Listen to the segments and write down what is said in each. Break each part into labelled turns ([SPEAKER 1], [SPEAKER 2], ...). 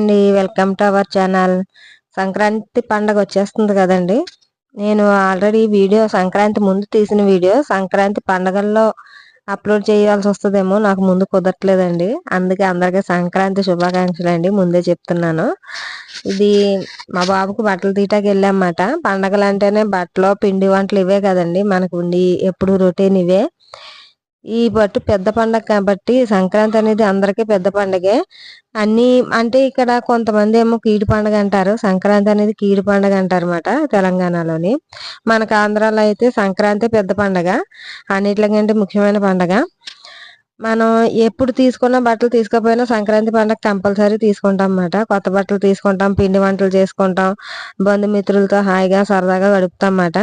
[SPEAKER 1] అండి, welcome to our channel. Sankranti పండగ వచ్చేస్తుంది కదండి. నేను ఆల్రెడీ వీడియో సంక్రాంతి ముందు తీసిన వీడియో సంక్రాంతి పండగల్లో అప్లోడ్ చేయాల్సి వస్తుందేమో, నాకు ముందు కుదరట్లేదండి. అందుకే అందరికీ సంక్రాంతి శుభాకాంక్షలు అండి, ముందే చెప్తున్నాను. ఇది మా బాబుకు బట్టలు తీయటానికి వెళ్ళామన్నమాట. పండగలు అంటేనే బట్టలు పిండి వంటలు ఇవే కదండి మనకు ఉండి ఎప్పుడు రొటీన్ ఇవే. ఈ బట్టు పెద్ద పండగ కాబట్టి సంక్రాంతి అనేది అందరికీ పెద్ద పండగే. అన్ని అంటే ఇక్కడ కొంతమంది ఏమో కీడు పండగ అంటారు, సంక్రాంతి అనేది కీడు పండగ అంటారు అన్నమాట తెలంగాణలోని. మనకు ఆంధ్రాలో అయితే సంక్రాంతి పెద్ద పండగ, అన్నిట్లకంటే ముఖ్యమైన పండగ. మనం ఎప్పుడు తీసుకున్న బట్టలు తీసుకోపోయినా సంక్రాంతి పండగ కంపల్సరీ తీసుకుంటాం అన్నమాట. కొత్త బట్టలు తీసుకుంటాం, పిండి వంటలు చేసుకుంటాం, బంధుమిత్రులతో హాయిగా సరదాగా గడుపుతాం అన్నమాట.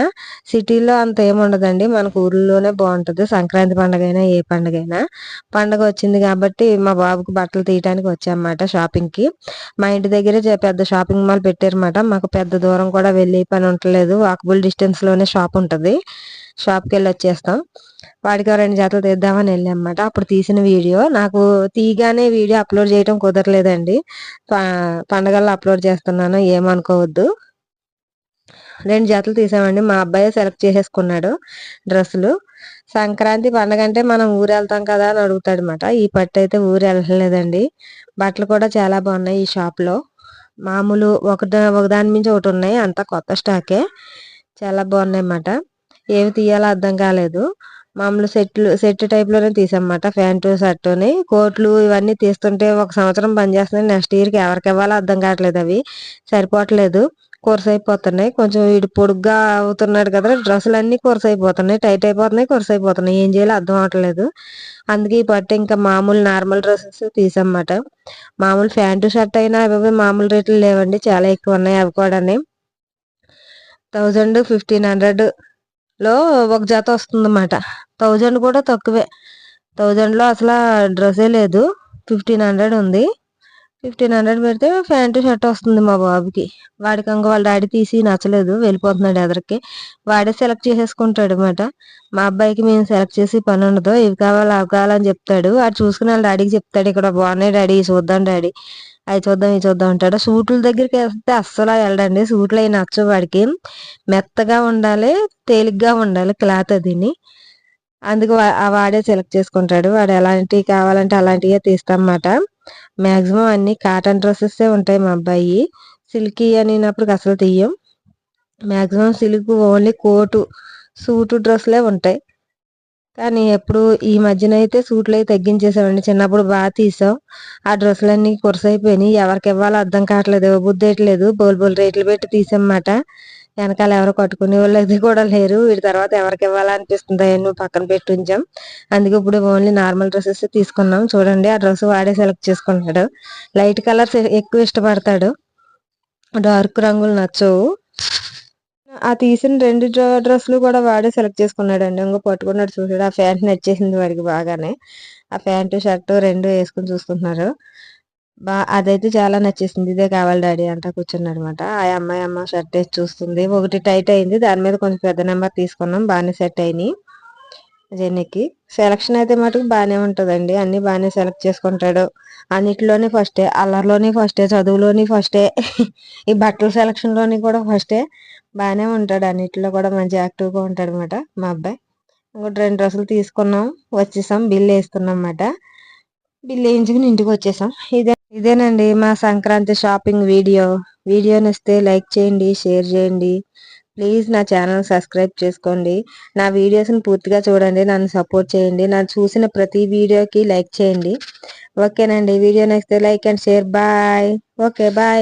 [SPEAKER 1] సిటీలో అంత ఏముండదండి, మనకు ఊర్లోనే బాగుంటుంది సంక్రాంతి పండగ అయినా ఏ పండుగ అయినా. పండగ వచ్చింది కాబట్టి మా బాబుకు బట్టలు తీయడానికి వచ్చామన్నమాట షాపింగ్కి. మా ఇంటి దగ్గరే పెద్ద షాపింగ్ మాల్ పెట్టారన్నమాట. మాకు పెద్ద దూరం కూడా వెళ్ళే పని ఉండలేదు, వాకబుల్ డిస్టెన్స్లోనే షాప్ ఉంటుంది. షాప్కి వెళ్ళి వచ్చేస్తాం. వాడికి 2 జతలు తీద్దామని వెళ్ళామన్నమాట. అప్పుడు తీసిన వీడియో నాకు తీయగానే వీడియో అప్లోడ్ చేయడం కుదరలేదండి. పండగల్లో అప్లోడ్ చేస్తున్నాను, ఏమనుకోవద్దు. 2 జతలు తీసామండి. మా అబ్బాయి సెలెక్ట్ చేసేసుకున్నాడు డ్రెస్సులు. సంక్రాంతి పండగ అంటే మనం ఊరు వెళ్తాం కదా అని అడుగుతాడు అనమాట. ఈ పట్టు అయితే ఊరు వెళ్ళలేదండి. బట్టలు కూడా చాలా బాగున్నాయి ఈ షాప్లో. మామూలు ఒకదాని మించి ఒకటి ఉన్నాయి, అంతా కొత్త స్టాకే. చాలా బాగున్నాయి అన్నమాట. ఏమి తీయాలో అర్థం కాలేదు. మామూలు సెట్ టైప్లోనే తీసామన్నమాట. ప్యాంటు షర్టుని కోట్లు ఇవన్నీ తీస్తుంటే 1 సంవత్సరం పనిచేస్తున్నాయి, నెక్స్ట్ ఇయర్కి ఎవరికి ఇవ్వాలో అర్థం కావట్లేదు. అవి సరిపోవట్లేదు, కోర్స్ అయిపోతున్నాయి. కొంచెం వీడు పొడుగ్గా అవుతున్నాడు కదా, డ్రెస్సులు అన్నీ కోర్స్ అయిపోతున్నాయి, టైట్ అయిపోతున్నాయి, కోర్స్ అయిపోతున్నాయి. ఏం చేయాలో అర్థం అవట్లేదు. అందుకే ఈ పట్టు ఇంకా మామూలు నార్మల్ డ్రెస్సెస్ తీసామన్నమాట. మామూలు ప్యాంటు షర్ట్ అయినా అవి మామూలు రేట్లు లేవండి, చాలా ఎక్కువ ఉన్నాయి. అవి కూడా 1000 1500లో ఒక జత వస్తుందన్నమాట. 1000 కూడా తక్కువే. 1000లో అసలు డ్రెస్సే లేదు, 1500 ఉంది. 1500 పెడితే ప్యాంటు షర్ట్ వస్తుంది మా బాబుకి. వాడికి ఇంక వాళ్ళ డాడీ తీసి నచ్చలేదు, వెళ్ళిపోతున్నాడు ఎదరికి. వాడే సెలెక్ట్ చేసేసుకుంటాడు అనమాట. మా అబ్బాయికి మేము సెలెక్ట్ చేసి పని ఉండదు, ఇవి కావాలి అవి కావాలని చెప్తాడు. వాడు చూసుకుని వాళ్ళ డాడీకి చెప్తాడు, ఇక్కడ బాగున్నాయి డాడీ, చూద్దాం డాడీ, అవి చూద్దాం ఇవి చూద్దాం అంటాడు. సూట్ల దగ్గరికి వెళ్తే అస్సలు వెళ్ళండి, సూట్లు అవి నచ్చవు వాడికి. మెత్తగా ఉండాలి, తేలిగ్గా ఉండాలి క్లాత్ అదిని. అందుకు వాడే సెలెక్ట్ చేసుకుంటాడు. వాడు ఎలాంటివి కావాలంటే అలాంటివే తీస్తామన్నమాట. మ్యాక్సిమం అన్ని కాటన్ డ్రెస్సెస్ ఉంటాయి మా అబ్బాయి. సిల్కీ అనినప్పుడు అసలు తీయం. Maximum silk only coat suit డ్రెస్సులే ఉంటాయి. కానీ ఎప్పుడు ఈ మధ్యన అయితే సూట్లు అయితే తగ్గించేసామండి. చిన్నప్పుడు బాగా తీసాం, ఆ డ్రెస్సులన్నీ కురసైపోయినాయి. ఎవరికి ఇవ్వాలో అర్థం కావట్లేదు, బుద్ధేయట్లేదు. బోల్ రేట్లు పెట్టి తీసామన్నమాట. వెనకాల ఎవరు కట్టుకునే వాళ్ళు అయితే కూడా లేరు. వీటి తర్వాత ఎవరికి ఇవ్వాలనిపిస్తుంది నువ్వు పక్కన పెట్టి ఉంచాం. అందుకే ఇప్పుడు ఓన్లీ నార్మల్ డ్రెస్సెస్ తీసుకున్నాం. చూడండి, ఆ డ్రెస్ వాడే సెలెక్ట్ చేసుకుంటాడు. లైట్ కలర్స్ ఎక్కువ ఇష్టపడతాడు, డార్క్ రంగులు నచ్చవు. ఆ తీసిన 2 డ్రెస్సులు కూడా వాడే సెలెక్ట్ చేసుకున్నాడు అండి. ఇంకో పట్టుకున్నాడు, చూసాడు. ఆ ప్యాంట్ నచ్చేసింది వాడికి బాగానే. ఆ ప్యాంటు షర్టు 2 వేసుకుని చూసుకుంటున్నారు. అదైతే చాలా నచ్చేసింది. ఇదే కావాలి డాడీ అంటా కూర్చున్నాడు అనమాట. ఆ అమ్మ షర్ట్ వేసి చూస్తుంది. ఒకటి టైట్ అయింది, దాని మీద కొంచెం పెద్ద నెంబర్ తీసుకున్నాం, బాగానే సెట్ అయినాయి జెన్నీకి. సెలక్షన్ అయితే మటుకు బాగానే ఉంటుందండి, అన్ని బాగానే సెలెక్ట్ చేసుకుంటాడు. అన్నిటిలోనే ఫస్టే, అల్లరిలోని ఫస్టే, చదువులోని ఫస్టే, ఈ బట్టల సెలక్షన్లోని కూడా ఫస్టే. బాగానే ఉంటాడు, అన్నిటిలో కూడా మంచి యాక్టివ్గా ఉంటాడు అనమాట మా అబ్బాయి. ఇంకోటి 2 డ్రెస్సులు తీసుకున్నాం, వచ్చేసాం, బిల్ వేసుకున్నాం అన్నమాట. బిల్ వేయించుకుని ఇంటికి వచ్చేసాం. ఇదేనండి మా సంక్రాంతి షాపింగ్ వీడియో నచ్చితే లైక్ చేయండి, షేర్ చేయండి. ప్లీజ్ నా ఛానల్ సబ్స్క్రైబ్ చేసుకోండి. నా వీడియోస్ని పూర్తిగా చూడండి, నన్ను సపోర్ట్ చేయండి. నన్ను చూసిన ప్రతి వీడియోకి లైక్ చేయండి. ఓకేనండి, వీడియో నచ్చితే like and share. Bye. Okay bye.